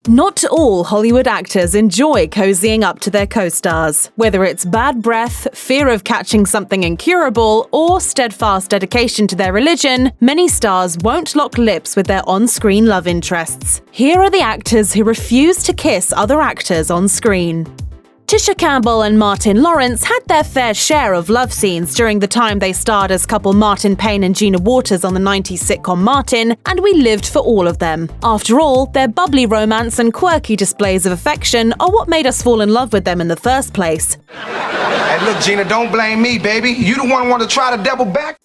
Not all Hollywood actors enjoy cozying up to their co-stars. Whether it's bad breath, fear of catching something incurable, or steadfast dedication to their religion, many stars won't lock lips with their on-screen love interests. Here are the actors who refuse to kiss other actors on screen. Tisha Campbell and Martin Lawrence had their fair share of love scenes during the time they starred as couple Martin Payne and Gina Waters on the 90s sitcom Martin, and we lived for all of them. After all, their bubbly romance and quirky displays of affection are what made us fall in love with them in the first place. Hey, look, Gina, don't blame me, baby. You the one who want to try to double back.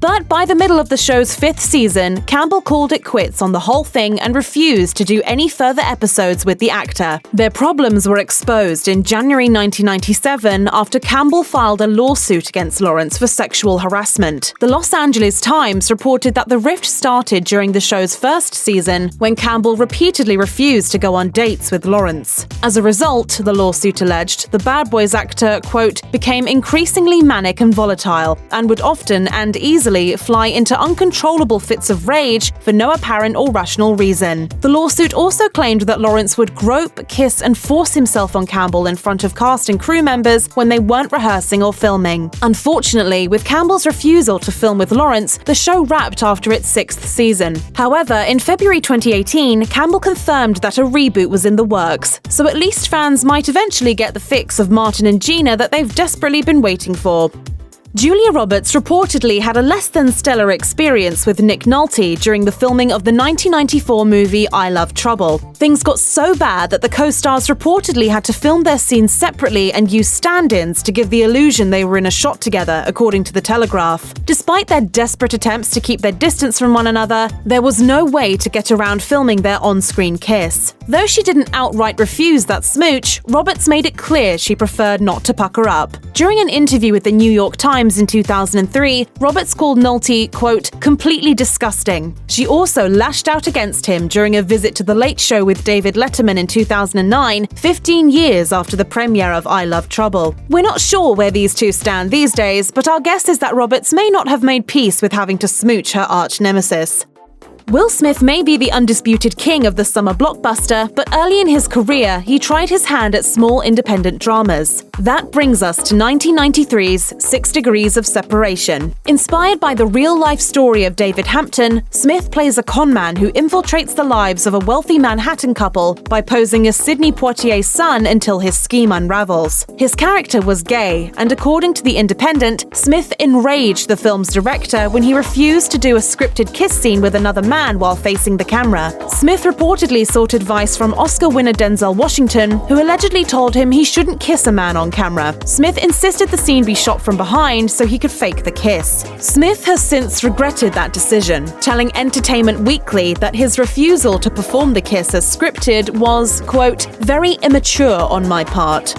But by the middle of the show's 5th season, Campbell called it quits on the whole thing and refused to do any further episodes with the actor. Their problems were exposed in January 1997 after Campbell filed a lawsuit against Lawrence for sexual harassment. The Los Angeles Times reported that the rift started during the show's first season when Campbell repeatedly refused to go on dates with Lawrence. As a result, the lawsuit alleged, the Bad Boys actor, quote, became increasingly manic and volatile and would often and easily fly into uncontrollable fits of rage for no apparent or rational reason. The lawsuit also claimed that Lawrence would grope, kiss, and force himself on Campbell in front of cast and crew members when they weren't rehearsing or filming. Unfortunately, with Campbell's refusal to film with Lawrence, the show wrapped after its 6th season. However, in February 2018, Campbell confirmed that a reboot was in the works, so at least fans might eventually get the fix of Martin and Gina that they've desperately been waiting for. Julia Roberts reportedly had a less-than-stellar experience with Nick Nolte during the filming of the 1994 movie I Love Trouble. Things got so bad that the co-stars reportedly had to film their scenes separately and use stand-ins to give the illusion they were in a shot together, according to The Telegraph. Despite their desperate attempts to keep their distance from one another, there was no way to get around filming their on-screen kiss. Though she didn't outright refuse that smooch, Roberts made it clear she preferred not to pucker up. During an interview with the New York Times in 2003, Roberts called Nolte, quote, completely disgusting. She also lashed out against him during a visit to The Late Show with David Letterman in 2009, 15 years after the premiere of I Love Trouble. We're not sure where these two stand these days, but our guess is that Roberts may not have made peace with having to smooch her arch nemesis. Will Smith may be the undisputed king of the summer blockbuster, but early in his career, he tried his hand at small independent dramas. That brings us to 1993's 6 Degrees of Separation. Inspired by the real-life story of David Hampton, Smith plays a conman who infiltrates the lives of a wealthy Manhattan couple by posing as Sidney Poitier's son until his scheme unravels. His character was gay, and according to The Independent, Smith enraged the film's director when he refused to do a scripted kiss scene with another man while facing the camera. Smith reportedly sought advice from Oscar winner Denzel Washington, who allegedly told him he shouldn't kiss a man on camera. Smith insisted the scene be shot from behind so he could fake the kiss. Smith has since regretted that decision, telling Entertainment Weekly that his refusal to perform the kiss as scripted was, quote, very immature on my part.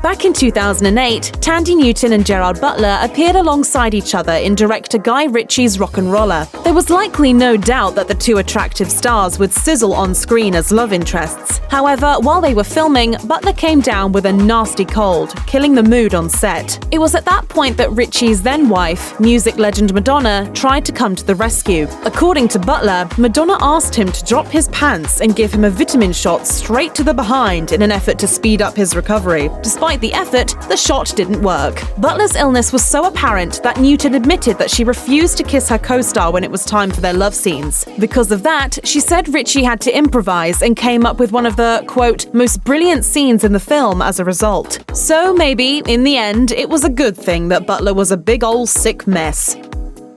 Back in 2008, Thandie Newton and Gerard Butler appeared alongside each other in director Guy Ritchie's Rock'n'Roller. There was likely no doubt that the two attractive stars would sizzle on screen as love interests. However, while they were filming, Butler came down with a nasty cold, killing the mood on set. It was at that point that Ritchie's then-wife, music legend Madonna, tried to come to the rescue. According to Butler, Madonna asked him to drop his pants and give him a vitamin shot straight to the behind in an effort to speed up his recovery. Despite the effort, the shot didn't work. Butler's illness was so apparent that Newton admitted that she refused to kiss her co-star when it was time for their love scenes. Because of that, she said Ritchie had to improvise and came up with one of the, quote, most brilliant scenes in the film as a result. So maybe, in the end, it was a good thing that Butler was a big ol' sick mess.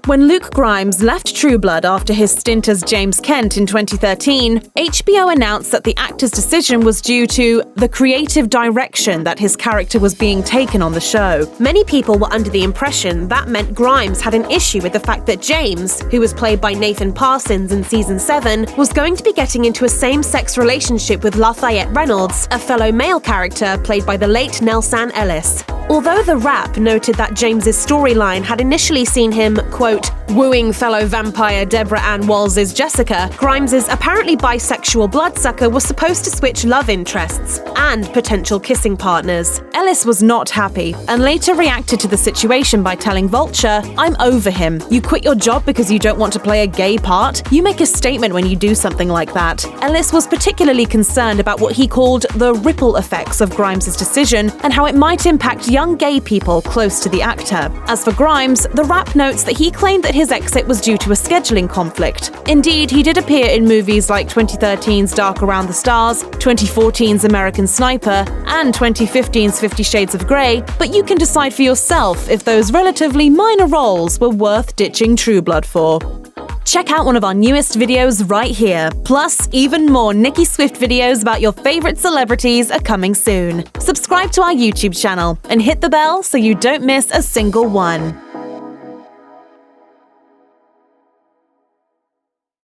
When Luke Grimes left True Blood after his stint as James Kent in 2013, HBO announced that the actor's decision was due to the creative direction that his character was being taken on the show. Many people were under the impression that meant Grimes had an issue with the fact that James, who was played by Nathan Parsons in Season 7, was going to be getting into a same-sex relationship with Lafayette Reynolds, a fellow male character played by the late Nelsan Ellis. Although the Wrap noted that James's storyline had initially seen him, quote, wooing fellow vampire Deborah Ann Walls' Jessica, Grimes' apparently bisexual bloodsucker was supposed to switch love interests and potential kissing partners. Ellis was not happy and later reacted to the situation by telling Vulture, "I'm over him. You quit your job because you don't want to play a gay part? You make a statement when you do something like that." Ellis was particularly concerned about what he called the ripple effects of Grimes' decision and how it might impact young gay people close to the actor. As for Grimes, the Wrap notes that he claimed that his exit was due to a scheduling conflict. Indeed, he did appear in movies like 2013's Dark Around the Stars, 2014's American Sniper, and 2015's 50 Shades of Grey, but you can decide for yourself if those relatively minor roles were worth ditching True Blood for. Check out one of our newest videos right here. Plus, even more Nicki Swift videos about your favorite celebrities are coming soon. Subscribe to our YouTube channel and hit the bell so you don't miss a single one.